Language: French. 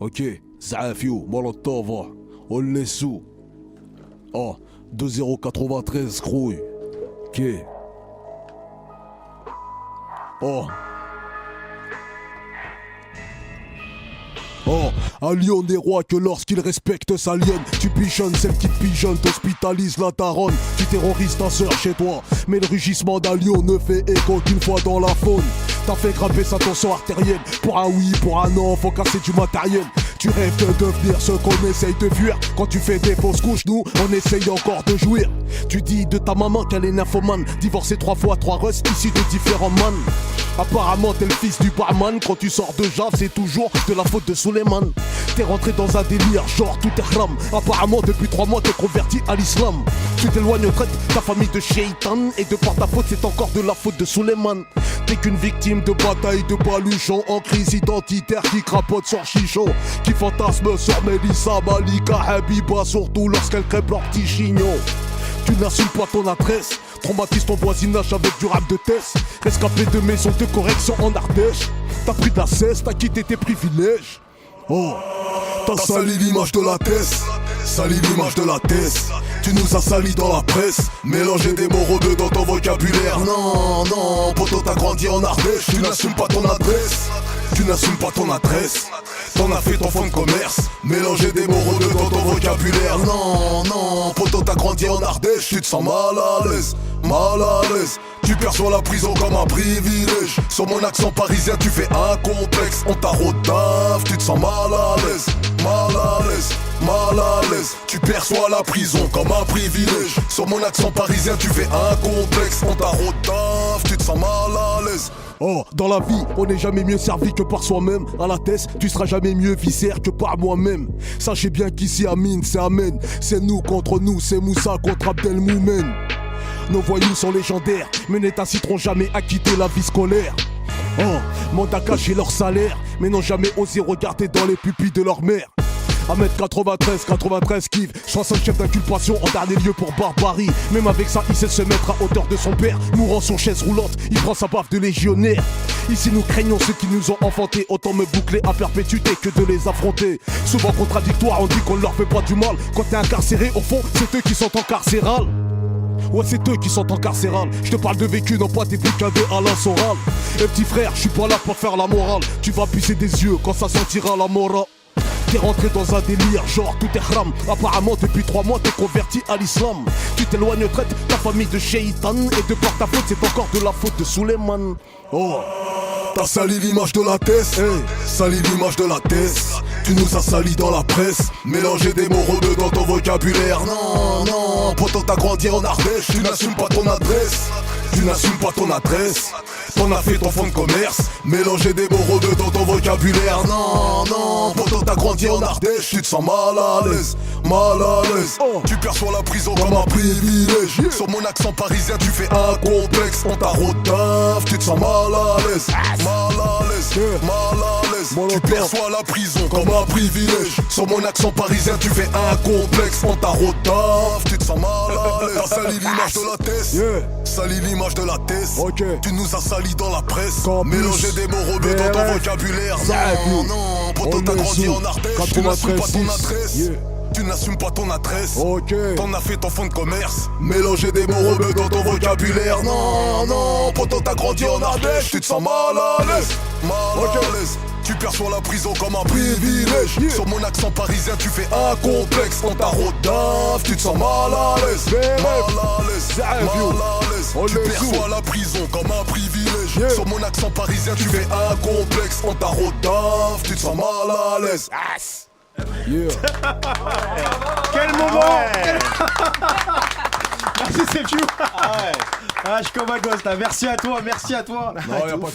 Ok, Zafio, Molotov, on les sous. Oh, 2093, grouille. Ok. Oh. Oh, un lion n'est roi que lorsqu'il respecte sa lionne. Tu pigeonnes celle qui te pigeonne, t'hospitalise la daronne. Tu terrorises ta sœur chez toi, mais le rugissement d'un lion ne fait écho qu'une fois dans la faune. T'as fait grimper sa tension artérielle. Pour un oui, pour un non, faut casser du matériel. Tu rêves de devenir ce qu'on essaye de fuir. Quand tu fais des fausses couches, nous, on essaye encore de jouir. Tu dis de ta maman qu'elle est nymphomane. Divorcée 3 fois, 3 russes, issus de différents man. Apparemment t'es le fils du barman. Quand tu sors de Jave, c'est toujours de la faute de Suleiman. T'es rentré dans un délire, genre tout est haram. Apparemment depuis 3 mois t'es converti à l'islam. Tu t'éloignes, traite ta famille de shaitan. Et de par ta faute c'est encore de la faute de Suleiman. T'es qu'une victime de bataille de baluchon en crise identitaire qui crapote sur chichon, qui fantasme sur Mélissa, Malika, Habiba, surtout lorsqu'elle crêpe leur petit chignon. Tu n'assumes pas ton adresse, traumatise ton voisinage avec du rap de test. Rescapé de maison de correction en Ardèche. T'as pris de la cesse, t'as quitté tes privilèges. Oh, t'as sali l'image de la thèse, sali l'image de la thèse. Tu nous as sali dans la presse, mélanger des mots rebeux dans ton vocabulaire. Non, non, poto t'as grandi en Ardèche. Tu n'assumes pas ton adresse, tu n'assumes pas ton adresse. T'en as fait ton fonds de commerce, mélanger des mots rebeux dans ton vocabulaire. Non, non, poto t'as grandi en Ardèche. Tu te sens mal à l'aise, mal à l'aise. Tu perçois la prison comme un privilège. Sur mon accent parisien tu fais un complexe. On t'a rodave, tu te sens mal à l'aise, mal à l'aise, mal à l'aise. Tu perçois la prison comme un privilège. Sur mon accent parisien tu fais un complexe. On t'a rodave, tu te sens mal à l'aise. Oh, dans la vie, on n'est jamais mieux servi que par soi-même. À la tête, tu seras jamais mieux viscère que par moi-même. Sachez bien qu'ici, Amine, c'est Amen. C'est nous contre nous, c'est Moussa contre Abdelmoumen. Nos voyous sont légendaires, mais n'inciteront jamais à quitter la vie scolaire. Oh, mentent à cacher leur salaire, mais n'ont jamais osé regarder dans les pupilles de leur mère. 1m93, 93 kiff, chanson chef d'inculpation en dernier lieu pour barbarie. Même avec ça, il sait se mettre à hauteur de son père. Mourant sur chaise roulante, il prend sa baffe de légionnaire. Ici nous craignons ceux qui nous ont enfantés. Autant me boucler à perpétuité que de les affronter. Souvent contradictoire, on dit qu'on ne leur fait pas du mal. Quand t'es incarcéré, au fond, c'est eux qui sont en carcéral. Ouais, c'est eux qui sont en carcéral. Je te parle de vécu, non pas des bouquins de Alain Soral. Et petit frère, je suis pas là pour faire la morale. Tu vas pisser des yeux quand ça sentira la morale. T'es rentré dans un délire, genre tout est haram. Apparemment depuis 3 mois t'es converti à l'islam. Tu t'éloignes, traite ta famille de shaitan. Et de par ta faute c'est encore de la faute de Suleiman. Oh, t'as sali l'image de la thèse, hey, sali l'image de la thèse. Tu nous as sali dans la presse, mélanger des mots rebeux dans ton vocabulaire. Non, non, poto t'as grandi en Ardèche. Tu n'assumes pas ton adresse, tu n'assumes pas ton adresse. T'en as fait ton fonds de commerce, mélanger des mots rebeux dans ton vocabulaire. Non, non, poto t'as grandi en Ardèche. Tu te sens mal à l'aise, mal à l'aise. Tu perçois la prison comme un privilège. Sur mon accent parisien tu fais un complexe. On t'a rodave, tu te sens mal à l'aise, mal à l'aise, mal à l'aise. Tu perçois la prison comme un privilège. Sur mon accent parisien tu fais un complexe. On t'a rodave, tu te sens mal à l'aise. T'as sali l'image de la thèse, sali l'image de la thèse. Tu nous as sali dans la presse, mélanger des mots rebeux dans ton vocabulaire. Non, non, poto t'as grandi en Ardèche. Tu n'assumes pas ton adresse, tu n'assumes pas ton adresse. T'en as fait ton fonds de commerce, mélanger des mots rebeux dans ton vocabulaire. Non, non, poto t'as grandi en Ardèche. Tu te sens mal à l'aise, mal à l'aise. Tu perçois la prison comme un privilège. Sur mon accent parisien tu fais un complexe. On t'a rodave, tu te sens mal à l'aise, mal à l'aise, mal à l'aise. Tu perçois la prison comme un privilège. Sur mon accent parisien tu fais un complexe. On t'a rodave, tu te sens mal à l'aise. Quel moment. Merci, c'est fou. Ah, je suis comme un gosse là. Merci à toi, merci à toi. Non, y a pas